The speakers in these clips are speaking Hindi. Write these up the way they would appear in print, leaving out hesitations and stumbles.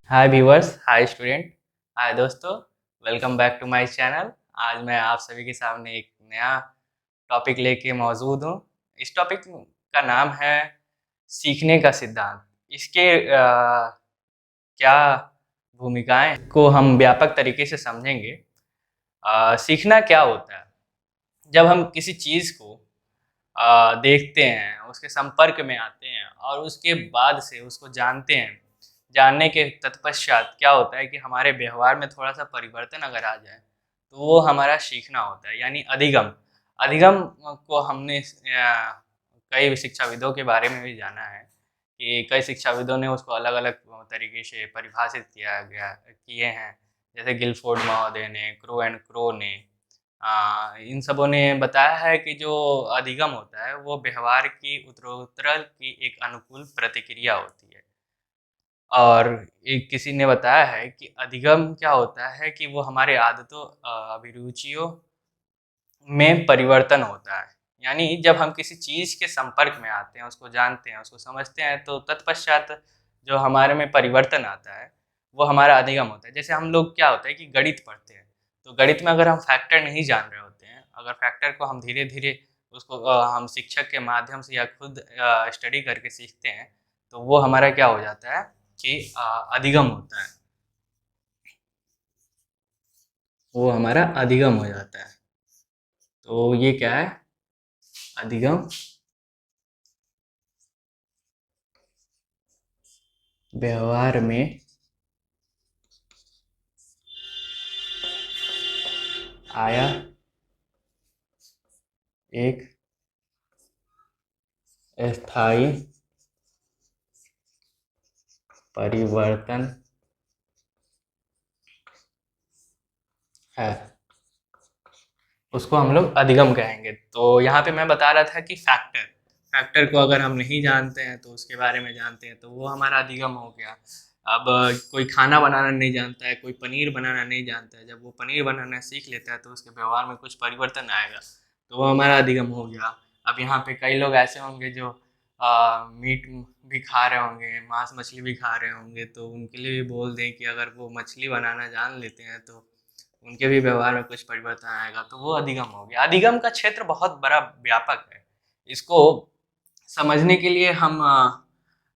हाय व्यूअर्स, हाय स्टूडेंट, हाय दोस्तों। Welcome back to my channel. आज मैं आप सभी के सामने एक नया टॉपिक लेके मौजूद हूँ। इस टॉपिक का नाम है सीखने का सिद्धांत। इसके क्या भूमिकाएं को हम व्यापक तरीके से समझेंगे। सीखना क्या होता है? जब हम किसी चीज़ को देखते हैं, उसके संपर्क में आते हैं और उसके बाद से उसको जानते हैं। जानने के तत्पश्चात क्या होता है कि हमारे व्यवहार में थोड़ा-सा परिवर्तन अगर आ जाए, तो वो हमारा सीखना होता है, यानी अधिगम। अधिगम को हमने कई शिक्षाविदों के बारे में भी जाना है कि कई शिक्षाविदों ने उसको अलग-अलग तरीके से परिभाषित किए हैं। जैसे गिलफोर्ड महोदय ने, क्रो एंड क्रो ने, इन सबों ने बताया है कि जो अधिगम होता है वो व्यवहार की उत्तरोत्तर की एक अनुकूल प्रतिक्रिया होती है। और एक किसी ने बताया है कि अधिगम क्या होता है कि वो हमारे आदतों अभिरुचियों में परिवर्तन होता है। यानी जब हम किसी चीज़ के संपर्क में आते हैं, उसको जानते हैं, उसको समझते हैं, तो तत्पश्चात जो हमारे में परिवर्तन आता है, वो हमारा अधिगम होता है। जैसे हम लोग क्या होता है कि गणित पढ़ते हैं, तो गणित में अगर हम फैक्टर नहीं जान रहे होते हैं, अगर फैक्टर को हम धीरे-धीरे उसको हम शिक्षक के माध्यम से या खुद स्टडी करके सीखते हैं, तो वो हमारा क्या हो जाता है कि अधिगम होता है। वो हमारा अधिगम हो जाता है। तो ये क्या है? अधिगम व्यवहार में आया एक स्थायी परिवर्तन है, उसको हम लोग अधिगम कहेंगे। तो यहाँ पे मैं बता रहा था कि फैक्टर फैक्टर को अगर हम नहीं जानते हैं तो उसके बारे में जानते हैं तो वो हमारा अधिगम हो गया। अब कोई खाना बनाना नहीं जानता है, कोई पनीर बनाना नहीं जानता है, जब वो पनीर बनाना सीख लेता है तो उसके व्यवहार में कुछ परिवर्तन आएगा, तो वो हमारा अधिगम हो गया। अब यहाँ पे कई लोग ऐसे होंगे जो मीट भी खा रहे होंगे, मांस मछली भी खा रहे होंगे, तो उनके लिए भी बोल दें कि अगर वो मछली बनाना जान लेते हैं तो उनके भी व्यवहार में कुछ परिवर्तन आएगा, तो वो अधिगम हो गया। अधिगम का क्षेत्र बहुत बड़ा व्यापक है। इसको समझने के लिए हम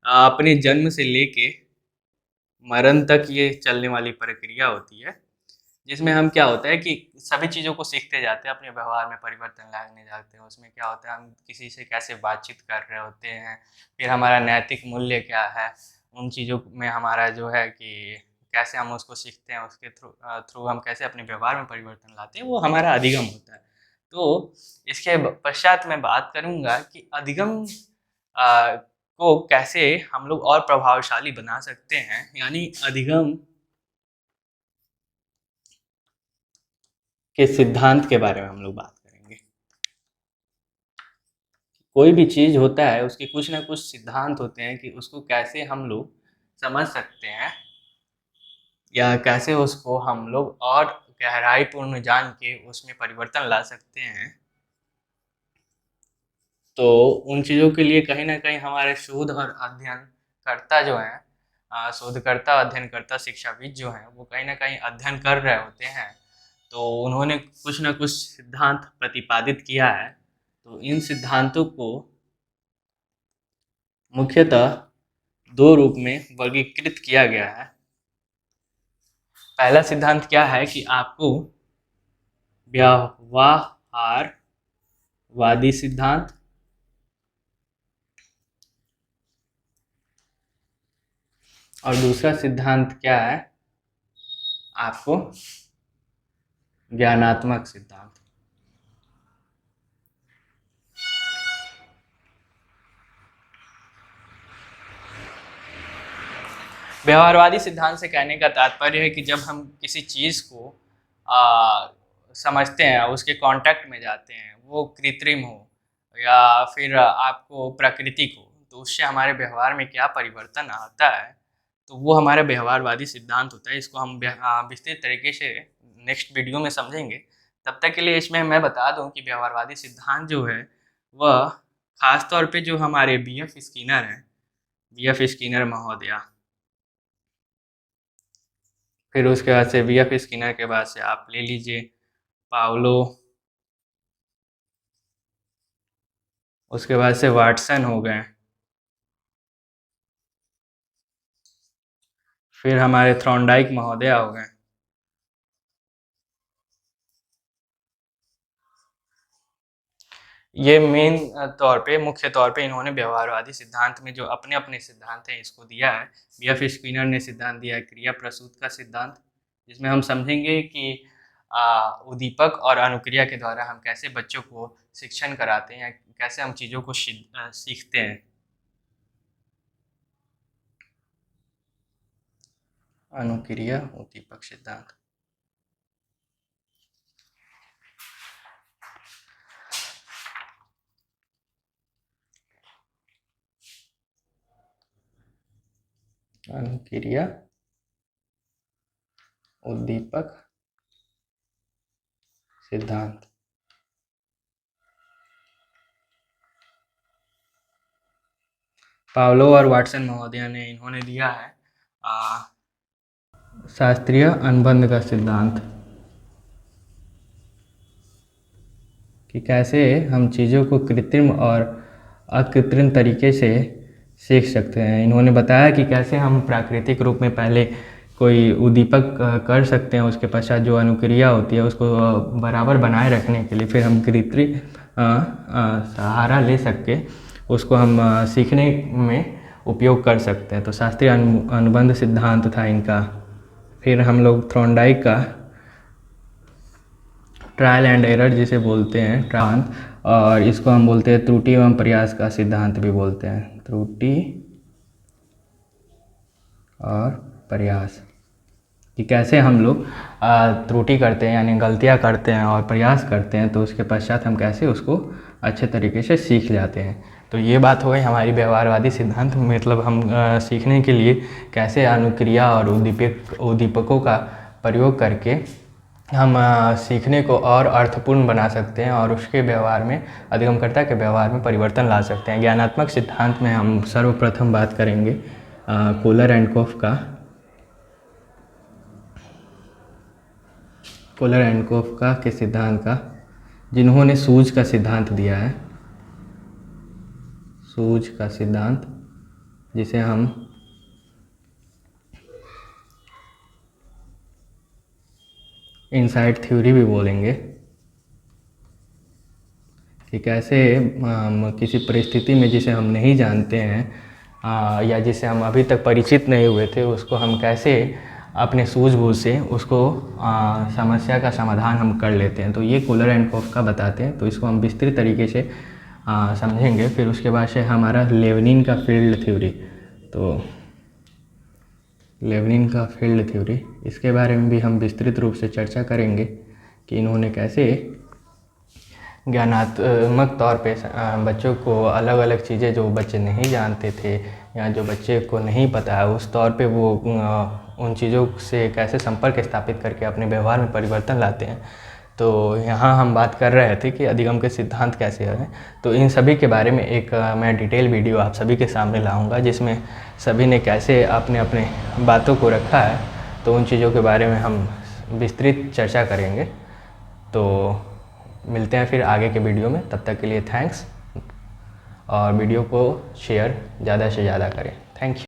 अपने जन्म से लेके मरण तक ये चलने वाली प्रक्रिया होती है, जिसमें हम क्या होता है कि सभी चीज़ों को सीखते जाते हैं, अपने व्यवहार में परिवर्तन लाने जाते हैं। उसमें क्या होता है, हम किसी से कैसे बातचीत कर रहे होते हैं, फिर हमारा नैतिक मूल्य क्या है, उन चीज़ों में हमारा जो है कि कैसे हम उसको सीखते हैं, उसके थ्रू हम कैसे अपने व्यवहार में परिवर्तन लाते हैं, वो हमारा अधिगम होता है। तो इसके पश्चात मैं बात करूँगा कि अधिगम को कैसे हम लोग और प्रभावशाली बना सकते हैं, यानी अधिगम के सिद्धांत के बारे में हम लोग बात करेंगे। कोई भी चीज़ होता है उसके कुछ ना कुछ सिद्धांत होते हैं कि उसको कैसे हम लोग समझ सकते हैं या कैसे उसको हम लोग और गहराईपूर्ण जान के उसमें परिवर्तन ला सकते हैं। तो उन चीज़ों के लिए कहीं न कहीं हमारे शोध और अध्ययनकर्ता जो हैं, शोधकर्ता, अध्ययनकर्ता, शिक्षाविद जो हैं, वो कहीं न कहीं अध्ययन कर रहे होते हैं। तो उन्होंने कुछ न कुछ सिद्धांत प्रतिपादित किया है। तो इन सिद्धांतों को मुख्यतः 2 रूप में वर्गीकृत किया गया है। पहला सिद्धांत क्या है कि आपको व्यवहारवादी सिद्धांत और दूसरा सिद्धांत क्या है, आपको ज्ञानात्मक सिद्धांत। व्यवहारवादी सिद्धांत से कहने का तात्पर्य है कि जब हम किसी चीज़ को आ, समझते हैं, उसके कांटेक्ट में जाते हैं, वो कृत्रिम हो या फिर आपको प्राकृतिक हो, तो उससे हमारे व्यवहार में क्या परिवर्तन आता है, तो वो हमारा व्यवहारवादी सिद्धांत होता है। इसको हम विस्तृत तरीके से नेक्स्ट वीडियो में समझेंगे। तब तक के लिए इसमें मैं बता दूं कि व्यवहारवादी सिद्धांत जो है वह खास तौर पे जो हमारे बी एफ स्किनर हैं, बी एफ स्किनर महोदया, फिर उसके बाद से बीएफ स्किनर के बाद से आप ले लीजिए पावलो, उसके बाद से वाटसन हो गए, फिर हमारे थ्रॉन्डाइक महोदय हो गए। ये मेन तौर पे मुख्य तौर पे इन्होंने व्यवहारवादी सिद्धांत में जो अपने अपने सिद्धांत हैं इसको दिया है। बीएफ स्किनर ने सिद्धांत दिया है क्रिया प्रसूत का सिद्धांत, जिसमें हम समझेंगे कि उद्दीपक और अनुक्रिया के द्वारा हम कैसे बच्चों को शिक्षण कराते हैं या कैसे हम चीज़ों को सीखते हैं। अनुक्रिया उद्दीपक सिद्धांत। अनुक्रिया उद्दीपक सिद्धांत। पावलो और वाटसन महोदय ने इन्होंने दिया है शास्त्रीय अनुबंध का सिद्धांत, कि कैसे हम चीज़ों को कृत्रिम और अकृत्रिम तरीके से सीख सकते हैं। इन्होंने बताया कि कैसे हम प्राकृतिक रूप में पहले कोई उद्दीपक कर सकते हैं, उसके पश्चात जो अनुक्रिया होती है उसको बराबर बनाए रखने के लिए फिर हम कृत्रिम सहारा ले सके उसको हम सीखने में उपयोग कर सकते हैं। तो शास्त्रीय अनुबंध सिद्धांत था इनका। फिर हम लोग थ्रॉन्डाइक का ट्रायल एंड एरर जिसे बोलते हैं सिद्धांत, और इसको हम बोलते हैं त्रुटि एवं प्रयास का सिद्धांत भी बोलते हैं। त्रुटि और प्रयास, कि कैसे हम लोग त्रुटि करते हैं यानी गलतियां करते हैं और प्रयास करते हैं तो उसके पश्चात हम कैसे उसको अच्छे तरीके से सीख जाते हैं। तो ये बात हो गई हमारी व्यवहारवादी सिद्धांत, मतलब हम सीखने के लिए कैसे अनुक्रिया और उद्दीपकों का प्रयोग करके हम सीखने को और अर्थपूर्ण बना सकते हैं और उसके व्यवहार में अधिगमकर्ता के व्यवहार में परिवर्तन ला सकते हैं। ज्ञानात्मक सिद्धांत में हम सर्वप्रथम बात करेंगे कोलर एंड कोफ का। कोलर एंड कोफ का के सिद्धांत का, जिन्होंने सूझ का सिद्धांत दिया है। सूझ का सिद्धांत जिसे हम इनसाइट थ्योरी भी बोलेंगे, कि कैसे किसी परिस्थिति में जिसे हम नहीं जानते हैं या जिसे हम अभी तक परिचित नहीं हुए थे उसको हम कैसे अपने सूझबूझ से उसको समस्या का समाधान हम कर लेते हैं। तो ये कोलर एंड कोफ का बताते हैं, तो इसको हम विस्तृत तरीके से समझेंगे। फिर उसके बाद से हमारा लेवनिन का फील्ड थ्योरी, तो लेवनिन का फील्ड थ्योरी इसके बारे में भी हम विस्तृत रूप से चर्चा करेंगे कि इन्होंने कैसे ज्ञानात्मक तौर पे बच्चों को अलग अलग चीज़ें जो बच्चे नहीं जानते थे या जो बच्चे को नहीं पता है उस तौर पे वो उन चीज़ों से कैसे संपर्क स्थापित करके अपने व्यवहार में परिवर्तन लाते हैं। तो यहाँ हम बात कर रहे थे कि अधिगम के सिद्धांत कैसे हैं, तो इन सभी के बारे में एक मैं डिटेल वीडियो आप सभी के सामने लाऊंगा जिसमें सभी ने कैसे अपने अपने बातों को रखा है, तो उन चीज़ों के बारे में हम विस्तृत चर्चा करेंगे। तो मिलते हैं फिर आगे के वीडियो में, तब तक के लिए थैंक्स, और वीडियो को शेयर ज़्यादा से ज़्यादा करें। Thank you.